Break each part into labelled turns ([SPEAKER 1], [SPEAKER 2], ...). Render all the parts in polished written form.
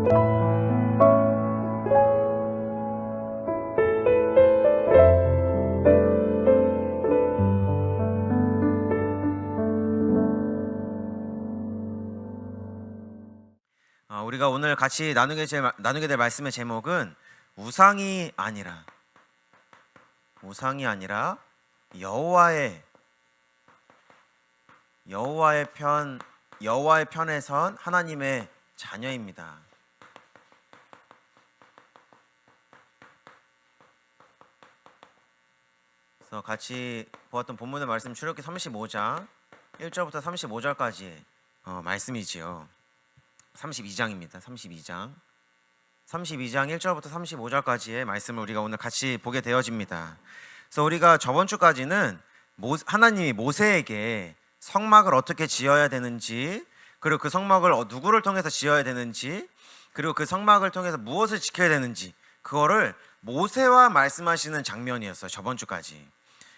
[SPEAKER 1] 우리가 오늘 같이 나누게 될 말씀의 제목은 우상이 아니라 여호와의 편에 선 하나님의 자녀입니다. 그래서 같이 보았던 본문의 말씀 출애굽기 35장 1절부터 35절까지의 말씀이지요. 32장입니다. 32장 1절부터 35절까지의 말씀을 우리가 오늘 같이 보게 되어집니다. 그래서 우리가 저번 주까지는 하나님이 모세에게 성막을 어떻게 지어야 되는지, 그리고 그 성막을 누구를 통해서 지어야 되는지, 그리고 그 성막을 통해서 무엇을 지켜야 되는지, 그거를 모세와 말씀하시는 장면이었어요. 저번 주까지.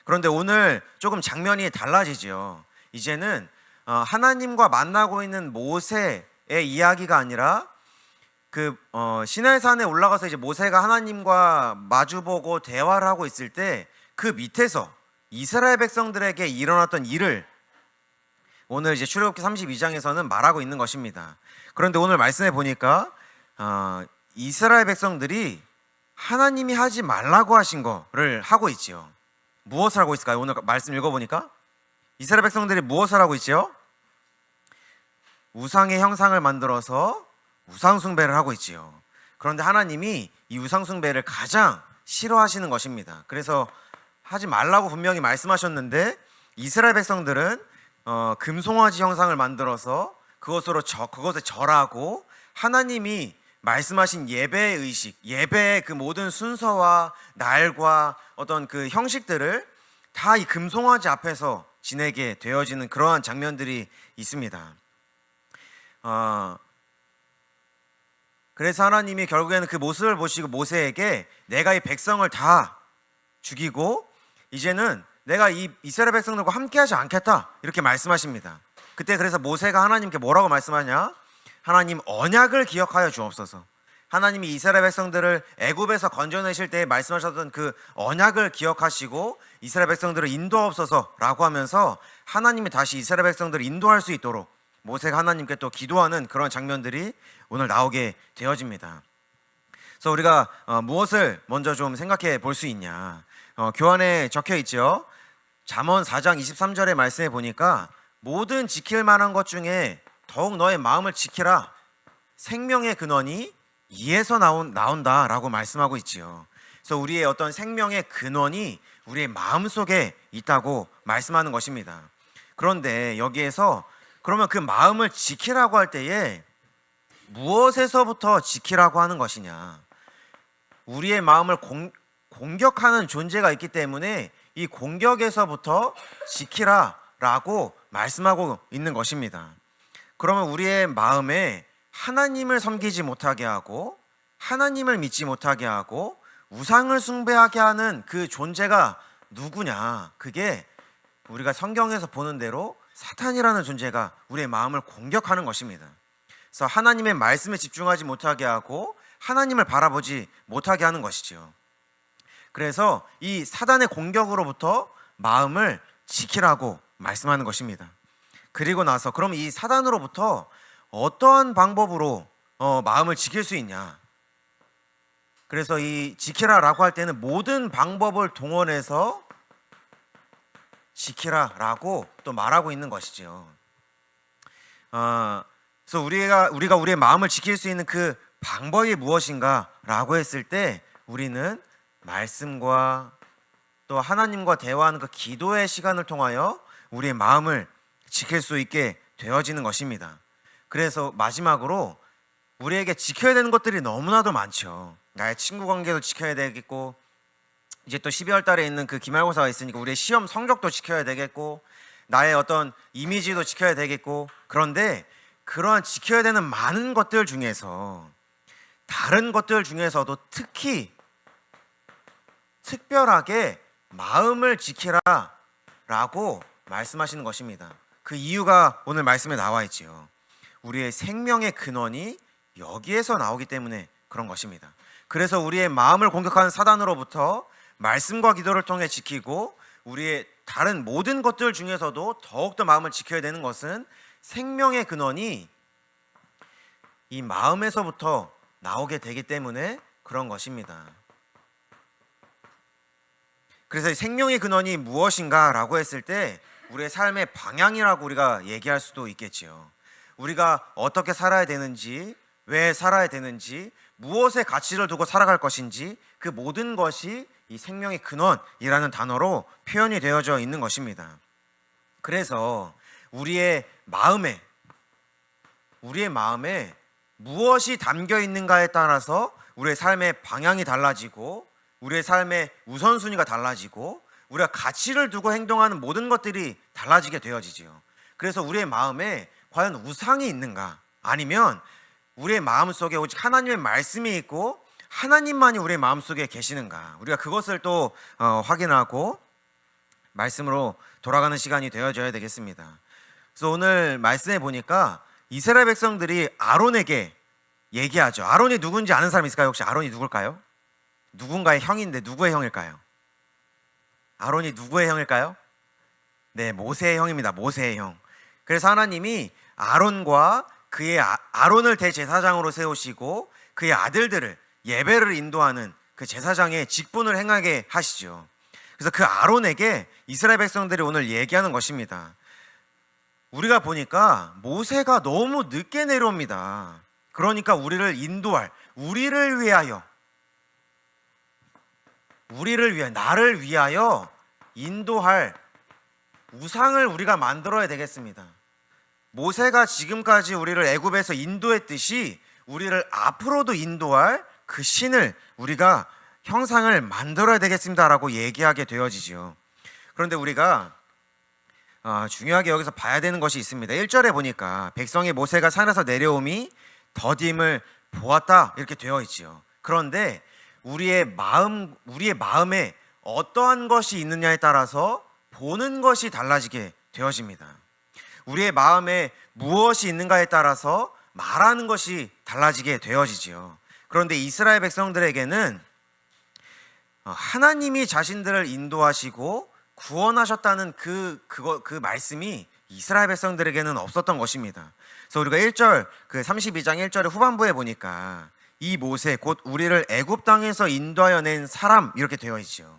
[SPEAKER 1] 그런데 오늘 조금 장면이 달라지죠. 이제는 하나님과 만나고 있는 모세의 이야기가 아니라 시내산에 올라가서 이제 모세가 하나님과 마주보고 대화를 하고 있을 때 그 밑에서 이스라엘 백성들에게 일어났던 일을 오늘 이제 출애굽기 32장에서는 말하고 있는 것입니다. 그런데 오늘 말씀해 보니까 이스라엘 백성들이 하나님이 하지 말라고 하신 거를 하고 있지요. 무엇을 하고 있을까요? 오늘 말씀 읽어보니까 이스라엘 백성들이 무엇을 하고 있지요? 우상의 형상을 만들어서 우상 숭배를 하고 있지요. 그런데 하나님이 이 우상 숭배를 가장 싫어하시는 것입니다. 그래서 하지 말라고 분명히 말씀하셨는데 이스라엘 백성들은 금송아지 형상을 만들어서 그것에 절하고 하나님이 말씀하신 예배의 의식, 예배의 그 모든 순서와 날과 어떤 그 형식들을 다 이 금송아지 앞에서 지내게 되어지는 그러한 장면들이 있습니다. 그래서 하나님이 결국에는 그 모습을 보시고 모세에게 내가 이 백성을 다 죽이고 이제는 내가 이 이스라엘 백성들과 함께하지 않겠다 이렇게 말씀하십니다. 그때 그래서 모세가 하나님께 뭐라고 말씀하냐? 하나님 언약을 기억하여 주옵소서. 하나님이 이스라엘 백성들을 애굽에서 건져내실 때 말씀하셨던 그 언약을 기억하시고 이스라엘 백성들을 인도하옵소서라고 하면서 하나님이 다시 이스라엘 백성들을 인도할 수 있도록 모세가 하나님께 또 기도하는 그런 장면들이 오늘 나오게 되어집니다. 그래서 우리가 무엇을 먼저 좀 생각해 볼 수 있냐? 교환에 적혀 있죠. 잠언 4장 23절의 말씀에 보니까 모든 지킬 만한 것 중에 더욱 너의 마음을 지키라. 생명의 근원이 이에서 나온다라고 말씀하고 있지요. 그래서 우리의 어떤 생명의 근원이 우리의 마음 속에 있다고 말씀하는 것입니다. 그런데 여기에서 그러면 그 마음을 지키라고 할 때에 무엇에서부터 지키라고 하는 것이냐? 우리의 마음을 공격하는 존재가 있기 때문에 이 공격에서부터 지키라라고 말씀하고 있는 것입니다. 그러면 우리의 마음에 하나님을 섬기지 못하게 하고 하나님을 믿지 못하게 하고 우상을 숭배하게 하는 그 존재가 누구냐? 그게 우리가 성경에서 보는 대로 사탄이라는 존재가 우리의 마음을 공격하는 것입니다. 그래서 하나님의 말씀에 집중하지 못하게 하고 하나님을 바라보지 못하게 하는 것이죠. 그래서 이 사단의 공격으로부터 마음을 지키라고 말씀하는 것입니다. 그리고 나서 그럼 이 사단으로부터 어떠한 방법으로 마음을 지킬 수 있냐? 그래서 이 지키라라고 할 때는 모든 방법을 동원해서 지키라라고 또 말하고 있는 것이죠. 그래서 우리가 우리의 마음을 지킬 수 있는 그 방법이 무엇인가라고 했을 때 우리는 말씀과 또 하나님과 대화하는 그 기도의 시간을 통하여 우리의 마음을 지킬 수 있게 되어지는 것입니다. 그래서 마지막으로 우리에게 지켜야 되는 것들이 너무나도 많죠. 나의 친구 관계도 지켜야 되겠고 이제 또 12월 달에 있는 그 기말고사가 있으니까 우리의 시험 성적도 지켜야 되겠고 나의 어떤 이미지도 지켜야 되겠고 그런데 그러한 지켜야 되는 많은 것들 중에서 다른 것들 중에서도 특별하게 마음을 지키라라고 말씀하시는 것입니다. 그 이유가 오늘 말씀에 나와 있지요. 우리의 생명의 근원이 여기에서 나오기 때문에 그런 것입니다. 그래서 우리의 마음을 공격하는 사단으로부터 말씀과 기도를 통해 지키고 우리의 다른 모든 것들 중에서도 더욱더 마음을 지켜야 되는 것은 생명의 근원이 이 마음에서부터 나오게 되기 때문에 그런 것입니다. 그래서 생명의 근원이 무엇인가 라고 했을 때 우리의 삶의 방향이라고 우리가 얘기할 수도 있겠지요. 우리가 어떻게 살아야 되는지, 왜 살아야 되는지, 무엇에 가치를 두고 살아갈 것인지 그 모든 것이 이 생명의 근원이라는 단어로 표현이 되어져 있는 것입니다. 그래서 우리의 마음에 무엇이 담겨 있는가에 따라서 우리의 삶의 방향이 달라지고 우리의 삶의 우선순위가 달라지고 우리가 가치를 두고 행동하는 모든 것들이 달라지게 되어지지요. 그래서 우리의 마음에 과연 우상이 있는가, 아니면 우리의 마음속에 오직 하나님의 말씀이 있고 하나님만이 우리의 마음속에 계시는가, 우리가 그것을 또 확인하고 말씀으로 돌아가는 시간이 되어져야 되겠습니다. 그래서 오늘 말씀에 보니까 이스라엘 백성들이 아론에게 얘기하죠. 아론이 누군지 아는 사람 있을까요? 혹시 아론이 누굴까요? 누군가의 형인데 누구의 형일까요? 아론이 누구의 형일까요? 네, 모세의 형입니다. 모세의 형. 그래서 하나님이 아론과 그의 아론을 대제사장으로 세우시고 그의 아들들을 예배를 인도하는 그 제사장의 직분을 행하게 하시죠. 그래서 그 아론에게 이스라엘 백성들이 오늘 얘기하는 것입니다. 우리가 보니까 모세가 너무 늦게 내려옵니다. 그러니까 우리를 인도할, 우리를 위하여 나를 위하여 인도할 우상을 우리가 만들어야 되겠습니다. 모세가 지금까지 우리를 애굽에서 인도했듯이 우리를 앞으로도 인도할 그 신을 우리가 형상을 만들어야 되겠습니다라고 얘기하게 되어지죠. 그런데 우리가 중요하게 여기서 봐야 되는 것이 있습니다. 1절에 보니까 백성이 모세가 산에서 내려옴이 더딤을 보았다 이렇게 되어 있지요. 그런데 우리의 마음에 어떠한 것이 있느냐에 따라서 보는 것이 달라지게 되어집니다. 우리의 마음에 무엇이 있는가에 따라서 말하는 것이 달라지게 되어지지요. 그런데 이스라엘 백성들에게는 하나님이 자신들을 인도하시고 구원하셨다는 그 말씀이 이스라엘 백성들에게는 없었던 것입니다. 그래서 우리가 1절 그 32장 1절의 후반부에 보니까 이 모세 곧 우리를 애굽 땅에서 인도하여 낸 사람 이렇게 되어 있죠.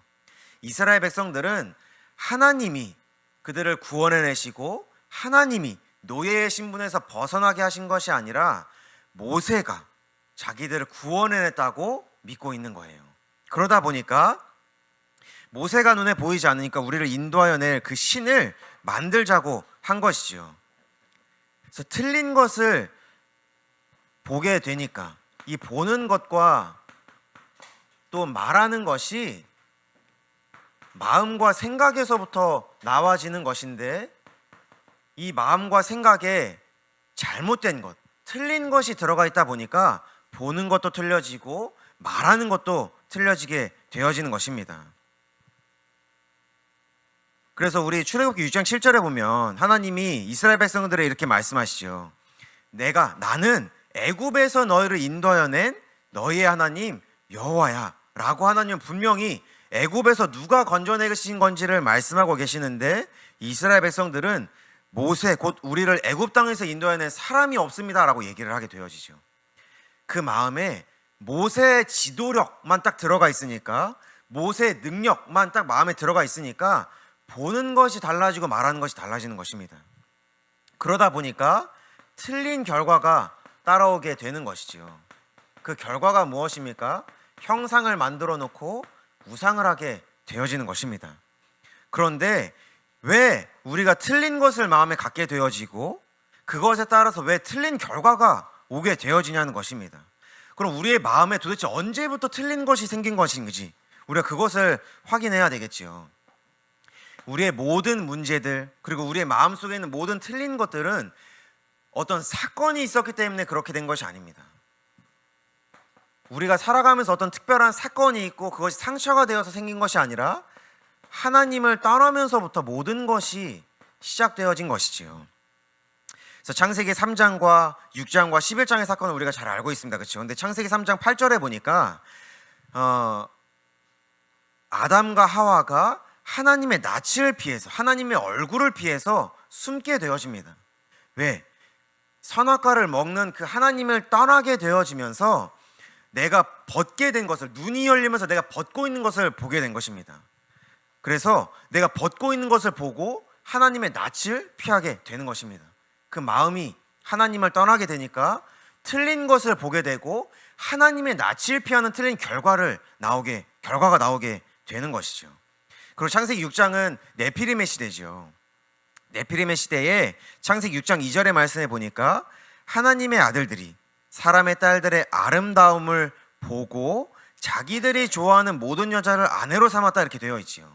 [SPEAKER 1] 이스라엘 백성들은 하나님이 그들을 구원해내시고 하나님이 노예의 신분에서 벗어나게 하신 것이 아니라 모세가 자기들을 구원해냈다고 믿고 있는 거예요. 그러다 보니까 모세가 눈에 보이지 않으니까 우리를 인도하여 낼 그 신을 만들자고 한 것이죠. 그래서 틀린 것을 보게 되니까 이 보는 것과 또 말하는 것이 마음과 생각에서부터 나와지는 것인데 이 마음과 생각에 잘못된 것, 틀린 것이 들어가 있다 보니까 보는 것도 틀려지고 말하는 것도 틀려지게 되어지는 것입니다. 그래서 우리 출애굽기 6장 7절에 보면 하나님이 이스라엘 백성들에 이렇게 말씀하시죠. 나는 애굽에서 너희를 인도하여 낸 너희의 하나님 여호와야 라고 하나님은 분명히 애굽에서 누가 건져내신 건지를 말씀하고 계시는데 이스라엘 백성들은 모세 곧 우리를 애굽 땅에서 인도하여 낸 사람이 없습니다 라고 얘기를 하게 되어지죠. 그 마음에 모세의 지도력만 딱 들어가 있으니까, 모세의 능력만 딱 마음에 들어가 있으니까 보는 것이 달라지고 말하는 것이 달라지는 것입니다. 그러다 보니까 틀린 결과가 따라오게 되는 것이죠. 그 결과가 무엇입니까? 형상을 만들어 놓고 우상을 하게 되어지는 것입니다. 그런데 왜 우리가 틀린 것을 마음에 갖게 되어지고 그것에 따라서 왜 틀린 결과가 오게 되어지냐는 것입니다. 그럼 우리의 마음에 도대체 언제부터 틀린 것이 생긴 것인지 우리가 그것을 확인해야 되겠지요. 우리의 모든 문제들, 그리고 우리의 마음속에 있는 모든 틀린 것들은 어떤 사건이 있었기 때문에 그렇게 된 것이 아닙니다. 우리가 살아가면서 어떤 특별한 사건이 있고 그것이 상처가 되어서 생긴 것이 아니라 하나님을 떠나면서부터 모든 것이 시작되어진 것이지요. 그래서 창세기 3장과 6장과 11장의 사건을 우리가 잘 알고 있습니다. 그렇죠? 근데 창세기 3장 8절에 보니까 아담과 하와가 하나님의 낯을 피해서, 하나님의 얼굴을 피해서 숨게 되어집니다. 왜? 선악과를 먹는 그 하나님을 떠나게 되어지면서 내가 벗게 된 것을, 눈이 열리면서 내가 벗고 있는 것을 보게 된 것입니다. 그래서 내가 벗고 있는 것을 보고 하나님의 낯을 피하게 되는 것입니다. 그 마음이 하나님을 떠나게 되니까 틀린 것을 보게 되고 하나님의 낯을 피하는 틀린 결과가 나오게 되는 것이죠. 그리고 창세기 6장은 네피림의 시대죠. 네피림의 시대에 창세기 6장 2절의 말씀에 보니까 하나님의 아들들이 사람의 딸들의 아름다움을 보고 자기들이 좋아하는 모든 여자를 아내로 삼았다, 이렇게 되어 있지요.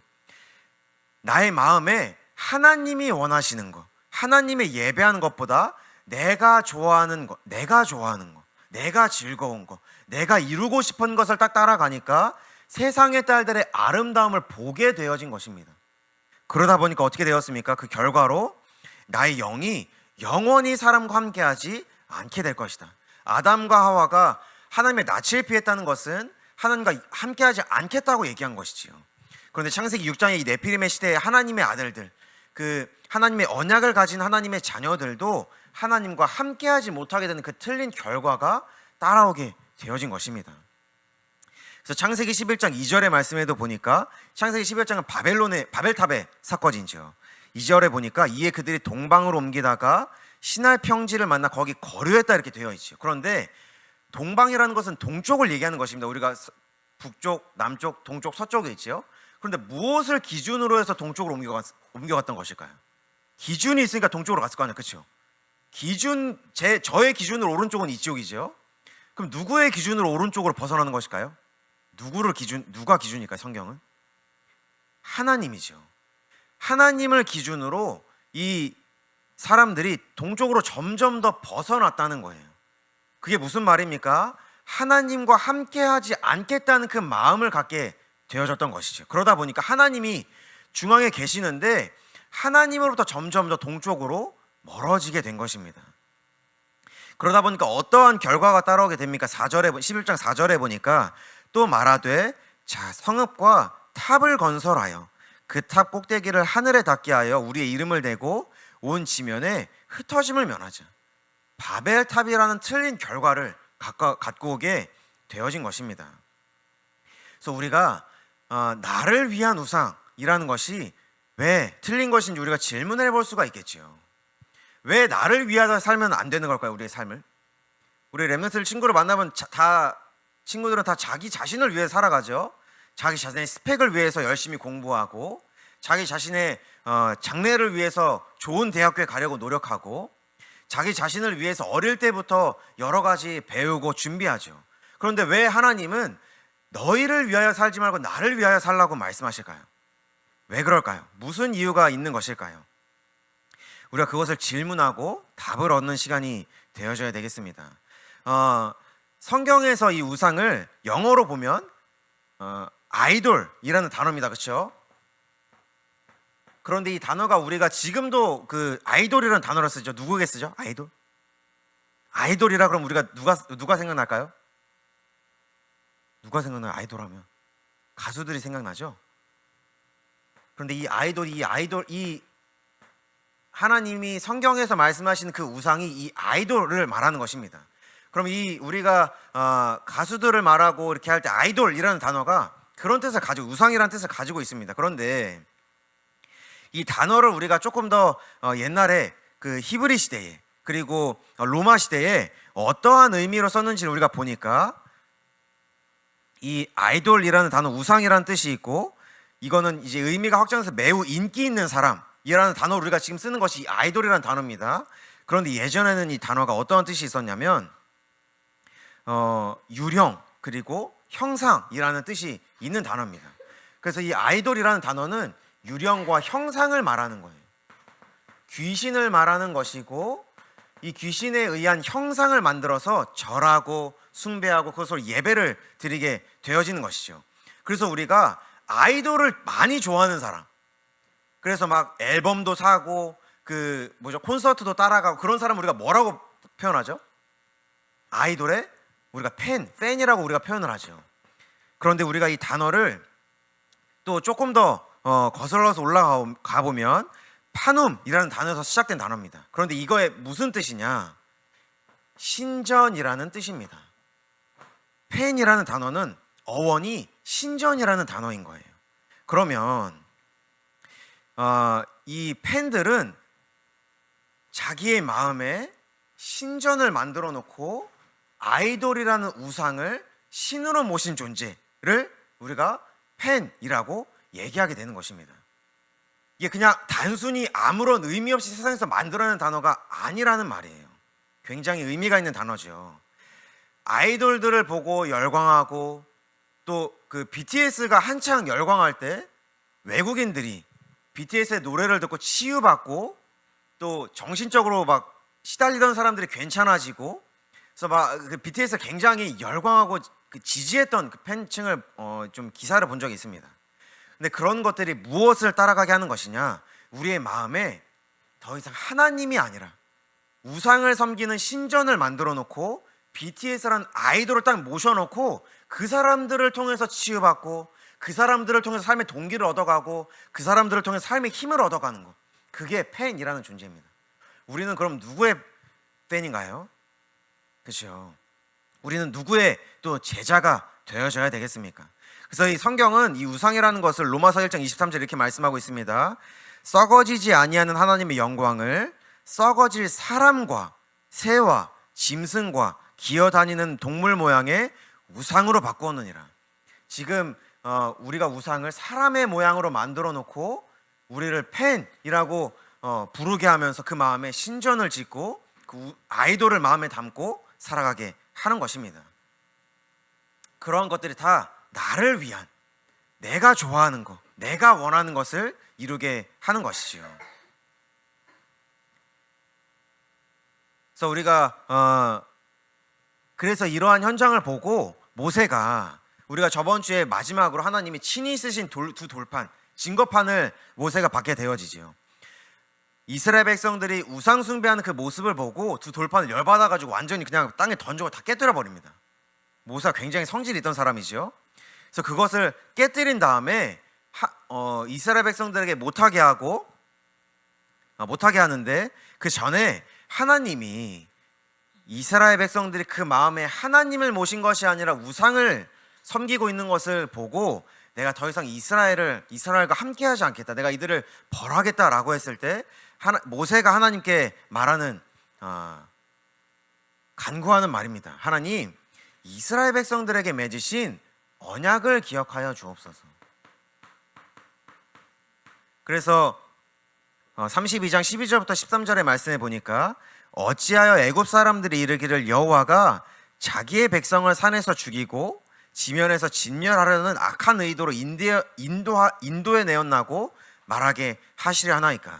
[SPEAKER 1] 나의 마음에 하나님이 원하시는 것, 하나님의 예배하는 것보다 내가 좋아하는 것, 내가 즐거운 것, 내가 이루고 싶은 것을 딱 따라가니까 세상의 딸들의 아름다움을 보게 되어진 것입니다. 그러다 보니까 어떻게 되었습니까? 그 결과로 나의 영이 영원히 사람과 함께하지 않게 될 것이다. 아담과 하와가 하나님의 낯을 피했다는 것은 하나님과 함께하지 않겠다고 얘기한 것이지요. 그런데 창세기 6장의 이 네피림의 시대에 하나님의 아들들, 그 하나님의 언약을 가진 하나님의 자녀들도 하나님과 함께하지 못하게 되는 그 틀린 결과가 따라오게 되어진 것입니다. 그래서 창세기 11장 2절의 말씀에도 보니까 창세기 11장은 바벨탑의 사건이죠. 2절에 보니까 이에 그들이 동방으로 옮기다가 신할 평지를 만나 거기 거류했다, 이렇게 되어 있죠. 그런데 동방이라는 것은 동쪽을 얘기하는 것입니다. 우리가 북쪽, 남쪽, 동쪽, 서쪽에 있죠. 그런데 무엇을 기준으로 해서 동쪽으로 옮겨갔던 것일까요? 기준이 있으니까 동쪽으로 갔을 거 아니에요, 그렇죠? 저의 기준으로 오른쪽은 이쪽이죠. 그럼 누구의 기준으로 오른쪽으로 벗어나는 것일까요? 누가 기준일까요? 성경은 하나님이죠. 하나님을 기준으로 이 사람들이 동쪽으로 점점 더 벗어났다는 거예요. 그게 무슨 말입니까? 하나님과 함께하지 않겠다는 그 마음을 갖게 되어졌던 것이죠. 그러다 보니까 하나님이 중앙에 계시는데 하나님으로부터 점점 더 동쪽으로 멀어지게 된 것입니다. 그러다 보니까 어떠한 결과가 따라오게 됩니까? 11장 4절에 보니까 또 말하되, 자, 성읍과 탑을 건설하여 그 탑 꼭대기를 하늘에 닿게 하여 우리의 이름을 대고 온 지면에 흩어짐을 면하자. 바벨탑이라는 틀린 결과를 갖고 오게 되어진 것입니다. 그래서 우리가 나를 위한 우상이라는 것이 왜 틀린 것인지 우리가 질문을 해볼 수가 있겠죠. 왜 나를 위하여 살면 안 되는 걸까요? 우리의 삶을. 우리 렘넌트 친구를 만나면 친구들은 다 자기 자신을 위해 살아가죠. 자기 자신의 스펙을 위해서 열심히 공부하고 자기 자신의 장래를 위해서 좋은 대학교에 가려고 노력하고 자기 자신을 위해서 어릴 때부터 여러 가지 배우고 준비하죠. 그런데 왜 하나님은 너희를 위하여 살지 말고 나를 위하여 살라고 말씀하실까요? 왜 그럴까요? 무슨 이유가 있는 것일까요? 우리가 그것을 질문하고 답을 얻는 시간이 되어져야 되겠습니다. 성경에서 이 우상을 영어로 보면 아이돌이라는 단어입니다. 그렇죠? 그런데 이 단어가 우리가 지금도 그 아이돌이라는 단어를 쓰죠. 누구에게 쓰죠? 아이돌이라 그러면 우리가 누가 생각날까요? 누가 생각나요? 아이돌 하면 가수들이 생각나죠. 그런데 이 하나님이 성경에서 말씀하시는 그 우상이 이 아이돌을 말하는 것입니다. 그럼 우리가 가수들을 말하고 이렇게 할 때 아이돌이라는 단어가 그런 뜻을 가지고, 우상이라는 뜻을 가지고 있습니다. 그런데 이 단어를 우리가 조금 더 옛날에 그 히브리 시대에 그리고 로마 시대에 어떠한 의미로 썼는지를 우리가 보니까 이 아이돌이라는 단어, 우상이라는 뜻이 있고, 이거는 이제 의미가 확장해서 매우 인기 있는 사람이라는 단어를 우리가 지금 쓰는 것이 아이돌이라는 단어입니다. 그런데 예전에는 이 단어가 어떠한 뜻이 있었냐면 유령 그리고 형상이라는 뜻이 있는 단어입니다. 그래서 이 아이돌이라는 단어는 유령과 형상을 말하는 거예요. 귀신을 말하는 것이고, 이 귀신에 의한 형상을 만들어서 절하고 숭배하고 그것으로 예배를 드리게 되어지는 것이죠. 그래서 우리가 아이돌을 많이 좋아하는 사람, 그래서 막 앨범도 사고 그 뭐죠, 콘서트도 따라가고 그런 사람 우리가 뭐라고 표현하죠? 아이돌의 우리가 팬이라고 우리가 표현을 하죠. 그런데 우리가 이 단어를 또 조금 더 거슬러서 올라가 보면 파눔이라는 단어에서 시작된 단어입니다. 그런데 이거의 무슨 뜻이냐? 신전이라는 뜻입니다. 팬이라는 단어는 어원이 신전이라는 단어인 거예요. 그러면 이 팬들은 자기의 마음에 신전을 만들어 놓고 아이돌이라는 우상을 신으로 모신 존재를 우리가 팬이라고 얘기하게 되는 것입니다. 이게 그냥 단순히 아무런 의미 없이 세상에서 만들어낸 단어가 아니라는 말이에요. 굉장히 의미가 있는 단어죠. 아이돌들을 보고 열광하고 또 그 BTS가 한창 열광할 때 외국인들이 BTS의 노래를 듣고 치유받고 또 정신적으로 막 시달리던 사람들이 괜찮아지고, 그래서 막 그 BTS를 굉장히 열광하고 그 지지했던 그 팬층을 좀 기사를 본 적이 있습니다. 근데 그런 것들이 무엇을 따라가게 하는 것이냐? 우리의 마음에 더 이상 하나님이 아니라 우상을 섬기는 신전을 만들어 놓고 BTS라는 아이돌을 딱 모셔놓고 그 사람들을 통해서 치유받고 그 사람들을 통해서 삶의 동기를 얻어가고 그 사람들을 통해서 삶의 힘을 얻어가는 것, 그게 팬이라는 존재입니다. 우리는 그럼 누구의 팬인가요? 그렇죠. 우리는 누구의 또 제자가 되어져야 되겠습니까? 그래서 이 성경은 이 우상이라는 것을 로마서 1장 23절 이렇게 말씀하고 있습니다. 썩어지지 아니하는 하나님의 영광을 썩어질 사람과 새와 짐승과 기어다니는 동물 모양의 우상으로 바꾸었느니라. 지금 우리가 우상을 사람의 모양으로 만들어 놓고 우리를 팬이라고 부르게 하면서 그 마음에 신전을 짓고 그 아이돌을 마음에 담고 살아가게 하는 것입니다. 그런 것들이 다 나를 위한, 내가 좋아하는 것, 내가 원하는 것을 이루게 하는 것이지요. 그래서 우리가 그래서 이러한 현장을 보고 모세가, 우리가 저번 주에 마지막으로 하나님이 친히 쓰신 두 돌판, 증거판을 모세가 받게 되어지지요. 이스라엘 백성들이 우상 숭배하는 그 모습을 보고 두 돌판을 열받아가지고 완전히 그냥 땅에 던지고 다 깨뜨려 버립니다. 모세가 굉장히 성질이 있던 사람이죠. 그래서 그것을 깨뜨린 다음에 이스라엘 백성들에게 못하게 하는데, 그 전에 하나님이 이스라엘 백성들이 그 마음에 하나님을 모신 것이 아니라 우상을 섬기고 있는 것을 보고 내가 더 이상 이스라엘과 함께하지 않겠다, 내가 이들을 벌하겠다라고 했을 때 모세가 하나님께 말하는 간구하는 말입니다. 하나님, 이스라엘 백성들에게 맺으신 언약을 기억하여 주옵소서. 그래서 32장 12절부터 13절의 말씀에 보니까 어찌하여 애굽 사람들이 이르기를 여호와가 자기의 백성을 산에서 죽이고 지면에서 진멸하려는 악한 의도로 인도에 내었나고 말하게 하시려 하나이까.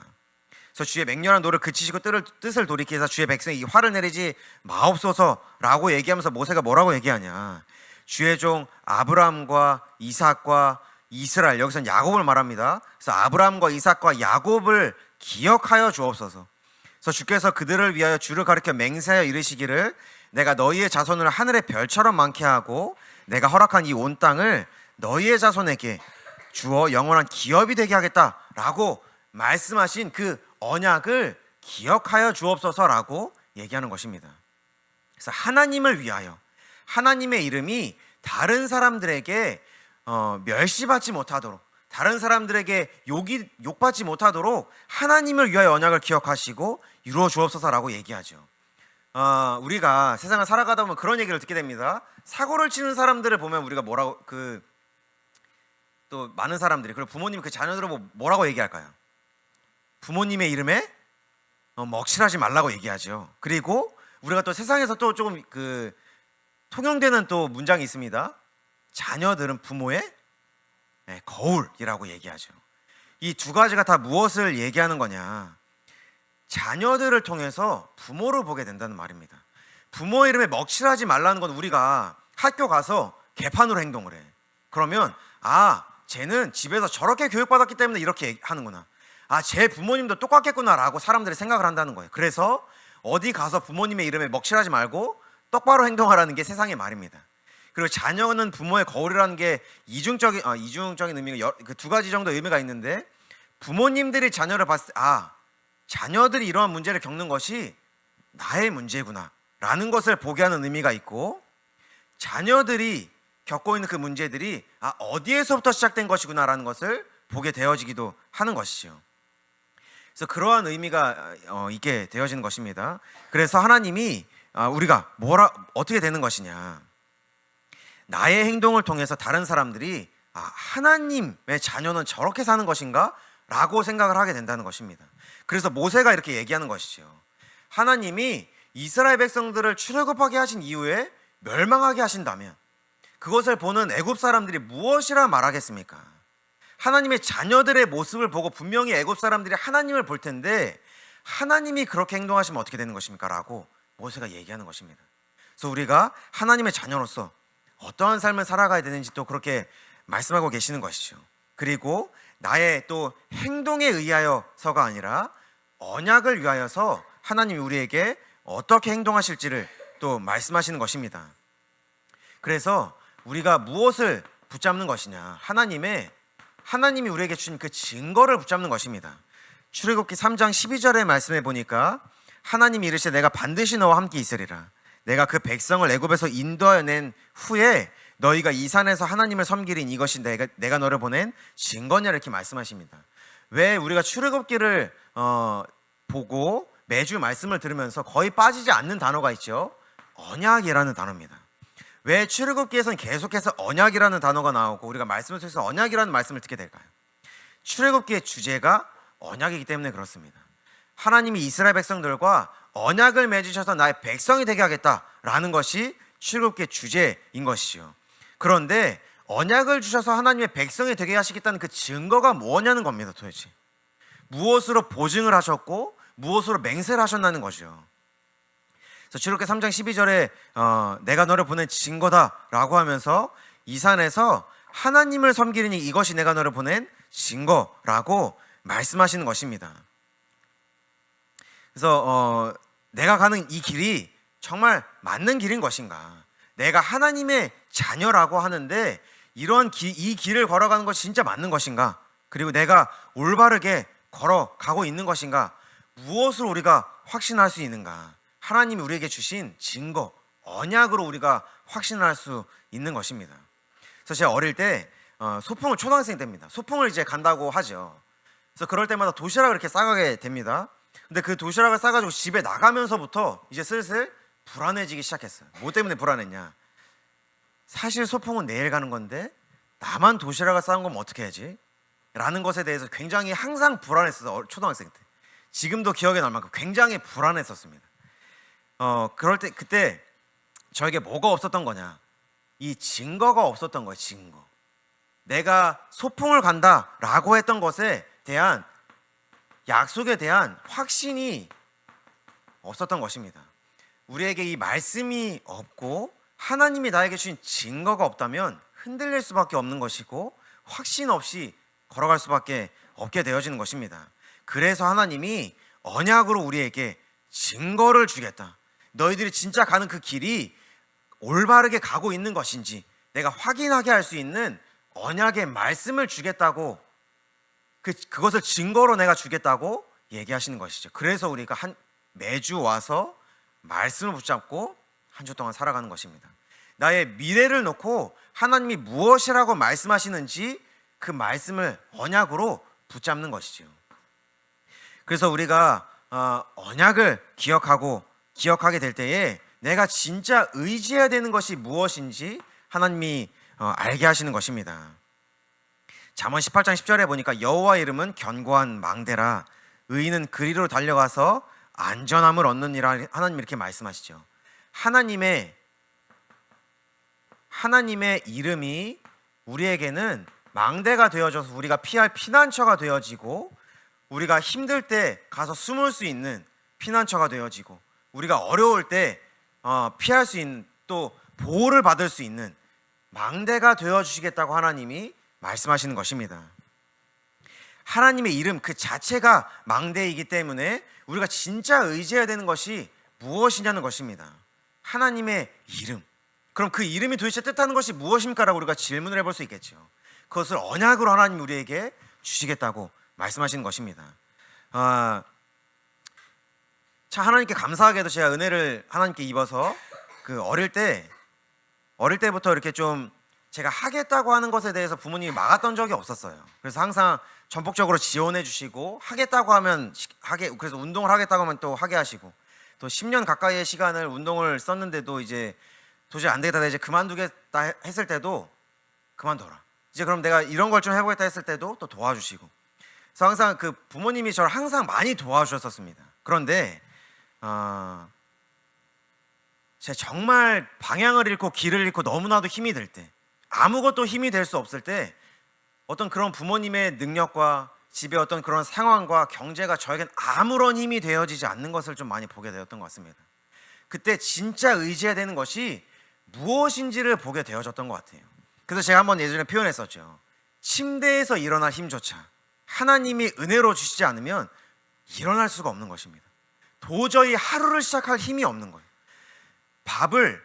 [SPEAKER 1] 그래서 주의 맹렬한 노를 그치시고 뜻을 돌이키사 주의 백성이 이 화를 내리지 마옵소서라고 얘기하면서 모세가 뭐라고 얘기하냐? 주의 종 아브라함과 이삭과 이스라엘, 여기서는 야곱을 말합니다. 그래서 아브라함과 이삭과 야곱을 기억하여 주옵소서. 그래서 주께서 그들을 위하여 주를 가리켜 맹세하여 이르시기를 내가 너희의 자손을 하늘의 별처럼 많게 하고 내가 허락한 이 온 땅을 너희의 자손에게 주어 영원한 기업이 되게 하겠다라고 말씀하신 그 언약을 기억하여 주옵소서라고 얘기하는 것입니다. 그래서 하나님을 위하여, 하나님의 이름이 다른 사람들에게 멸시받지 못하도록, 다른 사람들에게 욕받지 못하도록 하나님을 위하여 언약을 기억하시고 이루어 주옵소서라고 얘기하죠. 우리가 세상을 살아가다 보면 그런 얘기를 듣게 됩니다. 사고를 치는 사람들을 보면 우리가 뭐라고, 또 많은 사람들이, 그리고 부모님이 그 자녀들을 뭐라고 얘기할까요? 부모님의 이름에 먹칠하지 말라고 얘기하죠. 그리고 우리가 또 세상에서 또 조금 통용되는 또 문장이 있습니다. 자녀들은 부모의 거울이라고 얘기하죠. 이 두 가지가 다 무엇을 얘기하는 거냐? 자녀들을 통해서 부모를 보게 된다는 말입니다. 부모 이름에 먹칠하지 말라는 건, 우리가 학교 가서 개판으로 행동을 해. 그러면 쟤는 집에서 저렇게 교육받았기 때문에 이렇게 하는구나. 제 부모님도 똑같겠구나라고 사람들이 생각을 한다는 거예요. 그래서 어디 가서 부모님의 이름에 먹칠하지 말고 똑바로 행동하라는 게 세상의 말입니다. 그리고 자녀는 부모의 거울이라는 게 이중적인 의미가 그 두 가지 정도 의미가 있는데, 부모님들이 자녀를 봤을 때 자녀들이 이러한 문제를 겪는 것이 나의 문제구나 라는 것을 보게 하는 의미가 있고, 자녀들이 겪고 있는 그 문제들이 어디에서부터 시작된 것이구나 라는 것을 보게 되어지기도 하는 것이죠. 그래서 그러한 의미가 있게 되어지는 것입니다. 그래서 하나님이 우리가 어떻게 되는 것이냐, 나의 행동을 통해서 다른 사람들이 하나님의 자녀는 저렇게 사는 것인가 라고 생각을 하게 된다는 것입니다. 그래서 모세가 이렇게 얘기하는 것이죠. 하나님이 이스라엘 백성들을 출애굽하게 하신 이후에 멸망하게 하신다면 그것을 보는 애굽 사람들이 무엇이라 말하겠습니까? 하나님의 자녀들의 모습을 보고 분명히 애굽 사람들이 하나님을 볼 텐데, 하나님이 그렇게 행동하시면 어떻게 되는 것입니까? 라고 모세가 얘기하는 것입니다. 그래서 우리가 하나님의 자녀로서 어떠한 삶을 살아가야 되는지 또 그렇게 말씀하고 계시는 것이죠. 그리고 나의 또 행동에 의하여서가 아니라 언약을 위하여서 하나님이 우리에게 어떻게 행동하실지를 또 말씀하시는 것입니다. 그래서 우리가 무엇을 붙잡는 것이냐, 하나님이 우리에게 주신 그 증거를 붙잡는 것입니다. 출애굽기 3장 12절의 말씀에 보니까 하나님이 이르시되 내가 반드시 너와 함께 있으리라. 내가 그 백성을 애굽에서 인도하여 낸 후에 너희가 이 산에서 하나님을 섬기리니 이것이 내가 너를 보낸 증거냐, 이렇게 말씀하십니다. 왜 우리가 출애굽기를 보고 매주 말씀을 들으면서 거의 빠지지 않는 단어가 있죠? 언약이라는 단어입니다. 왜 출애굽기에서는 계속해서 언약이라는 단어가 나오고 우리가 말씀을 통해서 언약이라는 말씀을 듣게 될까요? 출애굽기의 주제가 언약이기 때문에 그렇습니다. 하나님이 이스라엘 백성들과 언약을 맺으셔서 나의 백성이 되게 하겠다라는 것이 출애굽기의 주제인 것이죠. 그런데 언약을 주셔서 하나님의 백성이 되게 하시겠다는 그 증거가 뭐냐는 겁니다. 도대체 무엇으로 보증을 하셨고 무엇으로 맹세를 하셨나는 거죠. 그래서 출애굽기 3장 12절에 내가 너를 보낸 증거다라고 하면서 이 산에서 하나님을 섬기리니 이것이 내가 너를 보낸 증거라고 말씀하시는 것입니다. 그래서 내가 가는 이 길이 정말 맞는 길인 것인가, 내가 하나님의 자녀라고 하는데 이 길을 걸어가는 것이 진짜 맞는 것인가, 그리고 내가 올바르게 걸어가고 있는 것인가, 무엇을 우리가 확신할 수 있는가, 하나님이 우리에게 주신 증거, 언약으로 우리가 확신할 수 있는 것입니다. 그래서 제가 어릴 때 소풍을, 초등학생 때입니다. 소풍을 이제 간다고 하죠. 그래서 그럴 때마다 도시락을 이렇게 싸가게 됩니다. 근데 그 도시락을 싸가지고 집에 나가면서부터 이제 슬슬 불안해지기 시작했어요. 뭐 때문에 불안했냐, 사실 소풍은 내일 가는 건데 나만 도시락을 싸온 거면 어떻게 해야지? 라는 것에 대해서 굉장히 항상 불안했어요. 초등학생 때. 지금도 기억에 날 만큼 굉장히 불안했었습니다. 그때 저에게 뭐가 없었던 거냐, 이 증거가 없었던 거예요. 증거. 내가 소풍을 간다라고 했던 것에 대한, 약속에 대한 확신이 없었던 것입니다. 우리에게 이 말씀이 없고 하나님이 나에게 주신 증거가 없다면 흔들릴 수밖에 없는 것이고 확신 없이 걸어갈 수밖에 없게 되어지는 것입니다. 그래서 하나님이 언약으로 우리에게 증거를 주겠다, 너희들이 진짜 가는 그 길이 올바르게 가고 있는 것인지 내가 확인하게 할 수 있는 언약의 말씀을 주겠다고, 그것을 증거로 내가 주겠다고 얘기하시는 것이죠. 그래서 우리가 매주 와서 말씀을 붙잡고 한 주 동안 살아가는 것입니다. 나의 미래를 놓고 하나님이 무엇이라고 말씀하시는지 그 말씀을 언약으로 붙잡는 것이죠. 그래서 우리가 언약을 기억하게 될 때에 내가 진짜 의지해야 되는 것이 무엇인지 하나님이 알게 하시는 것입니다. 잠언 18장 10절에 보니까 여호와 이름은 견고한 망대라, 의인은 그리로 달려가서 안전함을 얻느니라, 하나님 이렇게 말씀하시죠. 하나님의 이름이 우리에게는 망대가 되어져서 우리가 피할 피난처가 되어지고, 우리가 힘들 때 가서 숨을 수 있는 피난처가 되어지고, 우리가 어려울 때 피할 수 있는, 또 보호를 받을 수 있는 망대가 되어주시겠다고 하나님이 말씀하시는 것입니다. 하나님의 이름 그 자체가 망대이기 때문에 우리가 진짜 의지해야 되는 것이 무엇이냐는 것입니다. 하나님의 이름. 그럼 그 이름이 도대체 뜻하는 것이 무엇입니까? 라고 우리가 질문을 해볼 수 있겠죠. 그것을 언약으로 하나님 우리에게 주시겠다고 말씀하시는 것입니다. 참 하나님께 감사하게도 제가 은혜를 하나님께 입어서 어릴 때부터 이렇게 좀 제가 하겠다고 하는 것에 대해서 부모님이 막았던 적이 없었어요. 그래서 항상 전폭적으로 지원해 주시고 하겠다고 하면 그래서 운동을 하겠다고 하면 또 하게 하시고 또 10년 가까이의 시간을 운동을 썼는데도 이제 도저히 안 되겠다 이제 그만두겠다 했을 때도 그만둬라. 이제 그럼 내가 이런 걸 좀 해보겠다 했을 때도 또 도와주시고. 그래서 항상 그 부모님이 저를 항상 많이 도와주셨었습니다. 그런데 제가 정말 방향을 잃고 길을 잃고 너무나도 힘이 들 때, 아무것도 힘이 될 수 없을 때 어떤 그런 부모님의 능력과 집의 어떤 그런 상황과 경제가 저에겐 아무런 힘이 되어지지 않는 것을 좀 많이 보게 되었던 것 같습니다. 그때 진짜 의지해야 되는 것이 무엇인지를 보게 되어졌던 것 같아요. 그래서 제가 한번 예전에 표현했었죠. 침대에서 일어날 힘조차 하나님이 은혜로 주시지 않으면 일어날 수가 없는 것입니다. 도저히 하루를 시작할 힘이 없는 거예요. 밥을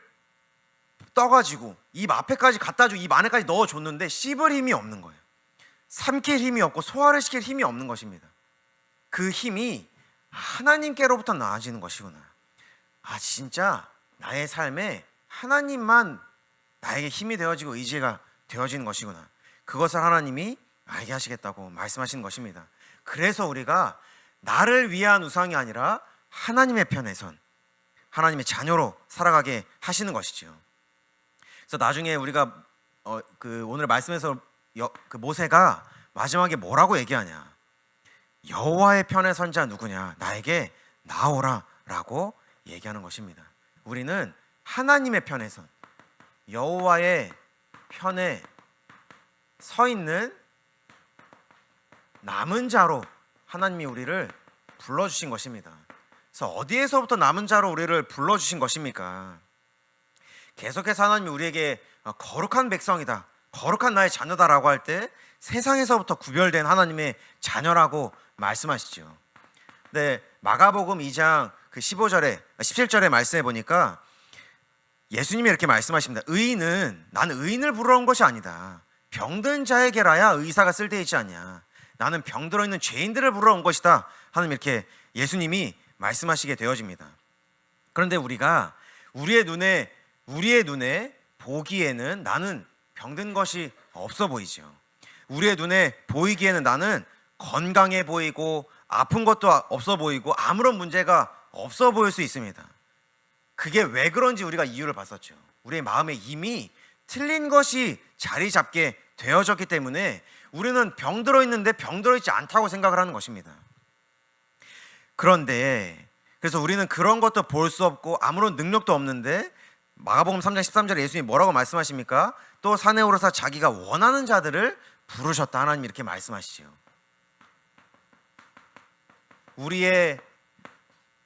[SPEAKER 1] 떠가지고 입 앞에까지 갖다 주고 입 안에까지 넣어줬는데 씹을 힘이 없는 거예요. 삼킬 힘이 없고 소화를 시킬 힘이 없는 것입니다. 그 힘이 하나님께로부터 나아지는 것이구나. 진짜 나의 삶에 하나님만 나에게 힘이 되어지고 의지가 되어지는 것이구나. 그것을 하나님이 알게 하시겠다고 말씀하시는 것입니다. 그래서 우리가 나를 위한 우상이 아니라 하나님의 편에 선 하나님의 자녀로 살아가게 하시는 것이죠. 그래서 나중에 우리가 오늘 말씀에서 모세가 마지막에 뭐라고 얘기하냐? 여호와의 편에 선 자 누구냐? 나에게 나오라라고 얘기하는 것입니다. 우리는 하나님의 편에 선 여호와의 편에 서 있는 남은 자로 하나님이 우리를 불러주신 것입니다. 그래서 어디에서부터 남은 자로 우리를 불러주신 것입니까? 계속해서 하나님이 우리에게 거룩한 백성이다, 거룩한 나의 자녀다라고 할 때 세상에서부터 구별된 하나님의 자녀라고 말씀하시죠. 네, 마가복음 2장 17절의 말씀에 보니까 예수님이 이렇게 말씀하십니다. 나는 의인을 부르러 온 것이 아니다. 병든 자에게라야 의사가 쓸데 있지 않냐. 나는 병들어 있는 죄인들을 부르러 온 것이다. 하나님 이렇게 예수님이 말씀하시게 되어집니다. 그런데 우리가 우리의 눈에 보기에는 나는 병든 것이 없어 보이죠. 우리의 눈에 보이기에는 나는 건강해 보이고 아픈 것도 없어 보이고 아무런 문제가 없어 보일 수 있습니다. 그게 왜 그런지 우리가 이유를 봤었죠. 우리의 마음에 이미 틀린 것이 자리 잡게 되어졌기 때문에 우리는 병들어 있는데 병들어 있지 않다고 생각을 하는 것입니다. 그런데 그래서 우리는 그런 것도 볼 수 없고 아무런 능력도 없는데 마가복음 3장 13절에 예수님이 뭐라고 말씀하십니까? 또 산에 오르사 자기가 원하는 자들을 부르셨다. 하나님 이렇게 말씀하시죠. 우리의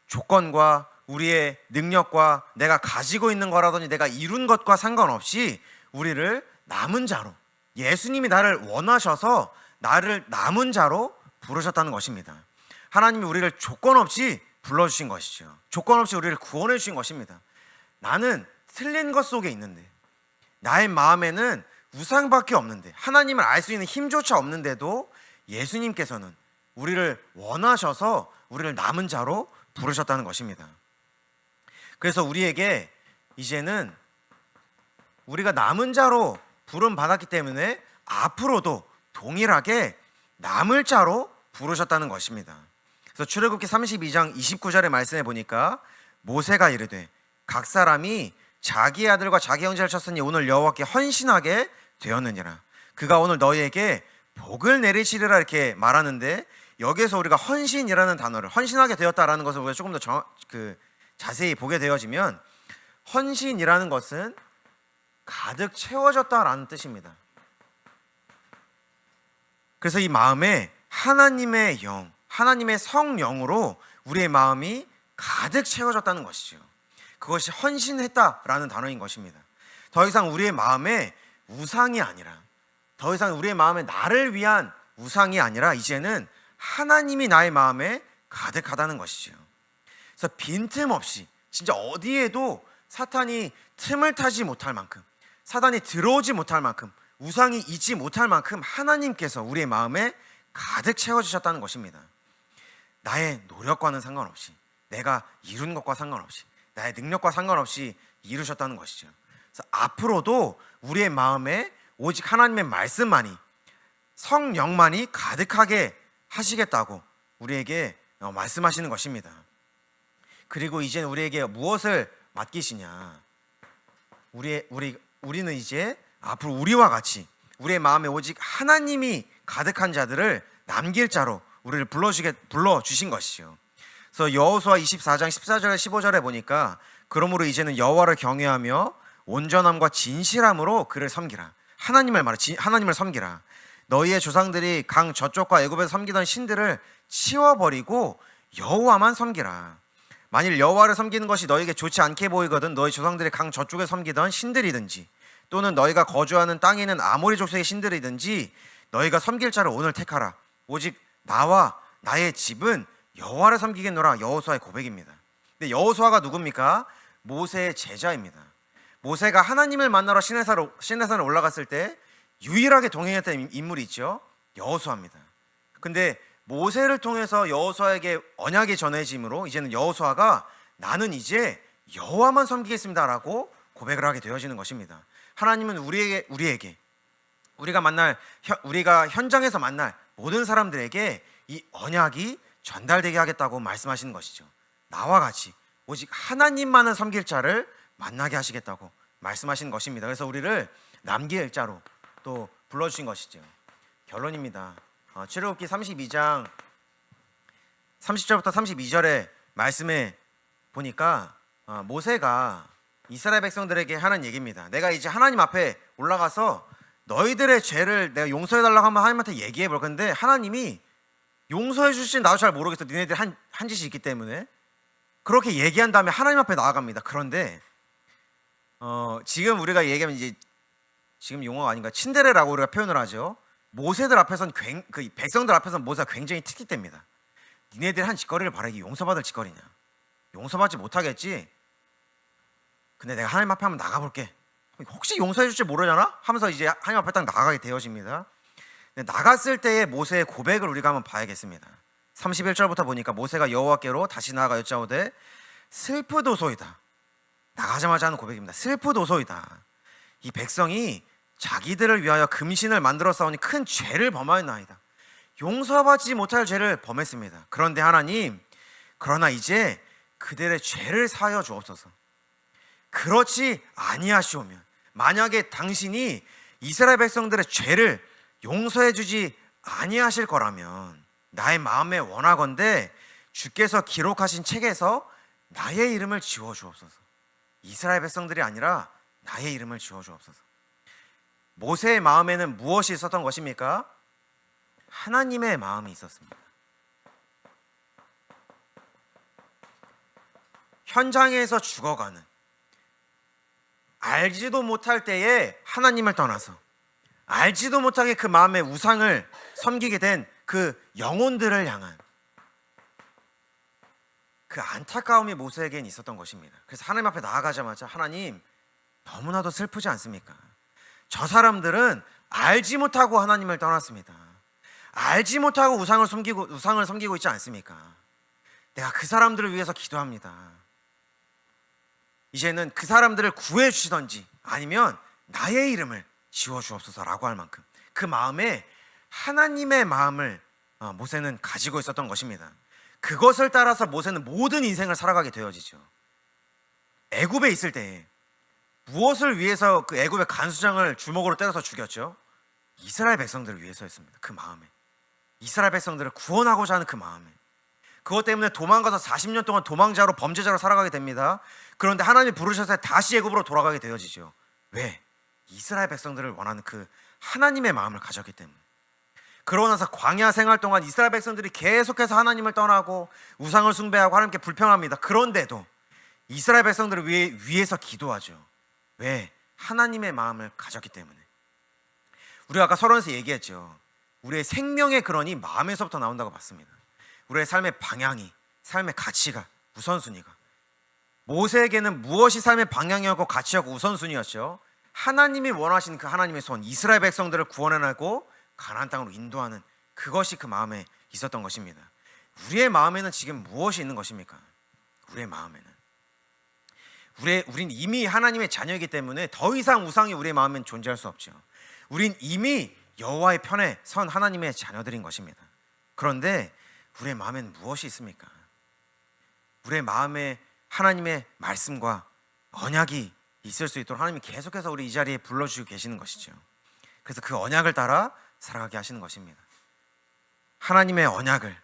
[SPEAKER 1] 조건과 우리의 능력과 내가 가지고 있는 거라든지 내가 이룬 것과 상관없이 우리를 남은 자로, 예수님이 나를 원하셔서 나를 남은 자로 부르셨다는 것입니다. 하나님이 우리를 조건 없이 불러주신 것이죠. 조건 없이 우리를 구원해 주신 것입니다. 나는 틀린 것 속에 있는데, 나의 마음에는 우상밖에 없는데, 하나님을 알 수 있는 힘조차 없는데도 예수님께서는 우리를 원하셔서 우리를 남은 자로 부르셨다는 것입니다. 그래서 우리에게 이제는 우리가 남은 자로 부름 받았기 때문에 앞으로도 동일하게 남을 자로 부르셨다는 것입니다. 그래서 출애굽기 32장 29절의 말씀에 보니까 모세가 이르되 각 사람이 자기 아들과 자기 형제를 쳤으니 오늘 여호와께 헌신하게 되었느니라. 그가 오늘 너희에게 복을 내리시리라 이렇게 말하는데, 여기에서 우리가 헌신이라는 단어를, 헌신하게 되었다라는 것을 우리가 조금 더 자세히 보게 되어지면, 헌신이라는 것은 가득 채워졌다라는 뜻입니다. 그래서 이 마음에 하나님의 영, 하나님의 성령으로 우리의 마음이 가득 채워졌다는 것이죠. 그것이 헌신했다라는 단어인 것입니다. 더 이상 우리의 마음에 우상이 아니라, 더 이상 우리의 마음에 나를 위한 우상이 아니라 이제는 하나님이 나의 마음에 가득하다는 것이죠. 그래서 빈틈없이 진짜 어디에도 사탄이 틈을 타지 못할 만큼, 사단이 들어오지 못할 만큼, 우상이 있지 못할 만큼 하나님께서 우리의 마음에 가득 채워주셨다는 것입니다. 나의 노력과는 상관없이, 내가 이룬 것과 상관없이, 나의 능력과 상관없이 이루셨다는 것이죠. 그래서 앞으로도 우리의 마음에 오직 하나님의 말씀만이, 성령만이 가득하게 하시겠다고 우리에게 말씀하시는 것입니다. 그리고 이제 우리에게 무엇을 맡기시냐? 우리는 이제 앞으로 우리와 같이 우리의 마음에 오직 하나님이 가득한 자들을 남길 자로 우리를 불러주신 것이죠. 그래서 여호수아 24장 14절에 15절에 보니까 그러므로 이제는 여호와를 경외하며 온전함과 진실함으로 그를 섬기라. 하나님을 섬기라. 너희의 조상들이 강 저쪽과 애굽에서 섬기던 신들을 치워버리고 여호와만 섬기라. 만일 여호와를 섬기는 것이 너희에게 좋지 않게 보이거든 너희 조상들이 강 저쪽에 섬기던 신들이든지 또는 너희가 거주하는 땅에 있는 아모리 족속의 신들이든지 너희가 섬길 자를 오늘 택하라. 오직 나와 나의 집은 여호와를 섬기겠노라. 여호수아의 고백입니다. 근데 여호수아가 누굽니까? 모세의 제자입니다. 모세가 하나님을 만나러 시내산을 올라갔을 때 유일하게 동행했던 인물이 있죠. 여호수아입니다. 근데 모세를 통해서 여호수아에게 언약이 전해짐으로 이제는 여호수아가 나는 이제 여호와만 섬기겠습니다라고 고백을 하게 되어지는 것입니다. 하나님은 우리에게 우리가 현장에서 만날 모든 사람들에게 이 언약이 전달되게 하겠다고 말씀하시는 것이죠. 나와 같이 오직 하나님만을 섬길 자를 만나게 하시겠다고 말씀하시는 것입니다. 그래서 우리를 남길 자로 또 불러주신 것이죠. 결론입니다. 출애굽기 32장 30절부터 32절의 말씀에 보니까 모세가 이스라엘 백성들에게 하는 얘기입니다. 내가 이제 하나님 앞에 올라가서 너희들의 죄를 내가 용서해달라고 하면 하나님한테 얘기해 볼 건데 하나님이 용서해 주실지 나도 잘 모르겠어. 니네들이 한 짓이 있기 때문에 그렇게 얘기한 다음에 하나님 앞에 나아갑니다. 그런데 지금 우리가 얘기하면 이제 지금 용어가 아닌가 친데레라고 우리가 표현을 하죠. 모세들 앞에서는 그 백성들 앞에서는 모세가 굉장히 특기됩니다. 니네들이 한 짓거리를 바라기 용서받을 짓거리냐? 용서받지 못하겠지. 근데 내가 하나님 앞에 한번 나가볼게. 혹시 용서해 줄지 모르잖아? 하면서 이제 하나님 앞에 딱 나가게 되어집니다. 나갔을 때의 모세의 고백을 우리가 한번 봐야겠습니다. 31절부터 보니까 모세가 여호와께로 다시 나아가 여짜오되 슬프도소이다. 나가자마자 하는 고백입니다. 슬프도소이다. 이 백성이 자기들을 위하여 금신을 만들어 싸우니 큰 죄를 범하였나이다. 용서받지 못할 죄를 범했습니다. 그런데 하나님, 그러나 이제 그들의 죄를 사하여 주옵소서. 그렇지 아니하시오면, 만약에 당신이 이스라엘 백성들의 죄를 용서해 주지 아니하실 거라면 나의 마음에 원하건대 주께서 기록하신 책에서 나의 이름을 지워 주옵소서. 이스라엘 백성들이 아니라 나의 이름을 지워 주옵소서. 모세의 마음에는 무엇이 있었던 것입니까? 하나님의 마음이 있었습니다. 현장에서 죽어가는, 알지도 못할 때에 하나님을 떠나서 알지도 못하게 그 마음의 우상을 섬기게 된 그 영혼들을 향한 그 안타까움이 모세에겐 있었던 것입니다. 그래서 하나님 앞에 나아가자마자 하나님, 너무나도 슬프지 않습니까? 저 사람들은 알지 못하고 하나님을 떠났습니다. 알지 못하고 우상을 섬기고 있지 않습니까? 내가 그 사람들을 위해서 기도합니다. 이제는 그 사람들을 구해 주시던지 아니면 나의 이름을 지워 주옵소서라고 할 만큼 그 마음에 하나님의 마음을 모세는 가지고 있었던 것입니다. 그것을 따라서 모세는 모든 인생을 살아가게 되어지죠. 애굽에 있을 때 무엇을 위해서 그 애굽의 간수장을 주먹으로 때려서 죽였죠? 이스라엘 백성들을 위해서였습니다. 그 마음에, 이스라엘 백성들을 구원하고자 하는 그 마음에. 그것 때문에 도망가서 40년 동안 도망자로, 범죄자로 살아가게 됩니다. 그런데 하나님이 부르셔서 다시 애굽으로 돌아가게 되어지죠. 왜? 이스라엘 백성들을 원하는 그 하나님의 마음을 가졌기 때문에. 그러고 나서 광야 생활 동안 이스라엘 백성들이 계속해서 하나님을 떠나고 우상을 숭배하고 하나님께 불평합니다. 그런데도 이스라엘 백성들을 위해서 기도하죠. 왜? 하나님의 마음을 가졌기 때문에. 우리가 아까 서론에서 얘기했죠. 우리의 생명의 근원이 마음에서부터 나온다고 봤습니다. 우리의 삶의 방향이, 삶의 가치가, 우선순위가. 모세에게는 무엇이 삶의 방향이었고 가치였고 우선순위였죠? 하나님이 원하신 그 하나님의 손, 이스라엘 백성들을 구원해내고 가나안 땅으로 인도하는 그것이 그 마음에 있었던 것입니다. 우리의 마음에는 지금 무엇이 있는 것입니까? 우리의 마음에는 우린 이미 하나님의 자녀이기 때문에 더 이상 우상이 우리의 마음엔 존재할 수 없죠. 우린 이미 여호와의 편에 선 하나님의 자녀들인 것입니다. 그런데 우리의 마음엔 무엇이 있습니까? 우리의 마음에 하나님의 말씀과 언약이 있을 수 있도록 하나님이 계속해서 우리 이 자리에 불러주시고 계시는 것이죠. 그래서 그 언약을 따라 살아가게 하시는 것입니다. 하나님의 언약을,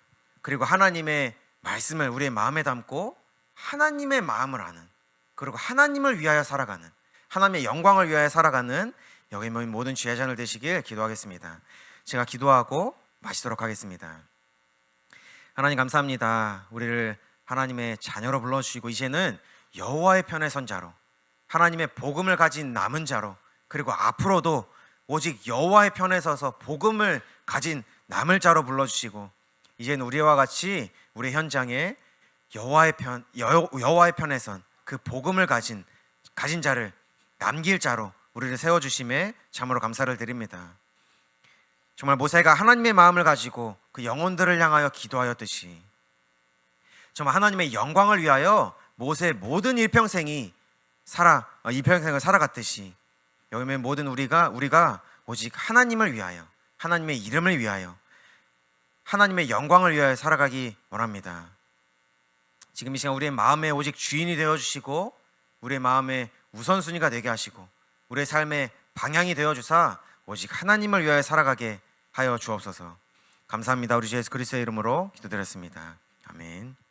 [SPEAKER 1] 그리고 하나님의 말씀을 우리의 마음에 담고 하나님의 마음을 아는, 그리고 하나님을 위하여 살아가는, 하나님의 영광을 위하여 살아가는 여기 모인 모든 지혜의 잔을 되시길 기도하겠습니다. 제가 기도하고 마치도록 하겠습니다. 하나님 감사합니다. 우리를 하나님의 자녀로 불러주시고 이제는 여호와의 편에 선 자로, 하나님의 복음을 가진 남은 자로, 그리고 앞으로도 오직 여호와의 편에 서서 복음을 가진 남을 자로 불러주시고 이제는 우리와 같이 우리 현장에 여호와의 편에 선 그 복음을 가진 자를 남길 자로 우리를 세워주심에 참으로 감사를 드립니다. 정말 모세가 하나님의 마음을 가지고 그 영혼들을 향하여 기도하였듯이 정말 하나님의 영광을 위하여 모세의 모든 일평생을 살아갔듯이 여기 모든 우리가 오직 하나님을 위하여, 하나님의 이름을 위하여, 하나님의 영광을 위하여 살아가기 원합니다. 지금 이 시간 우리의 마음에 오직 주인이 되어주시고 우리의 마음에 우선순위가 되게 하시고 우리의 삶의 방향이 되어주사 오직 하나님을 위하여 살아가게 하여 주옵소서. 감사합니다. 우리 주 예수 그리스도의 이름으로 기도드렸습니다. 아멘.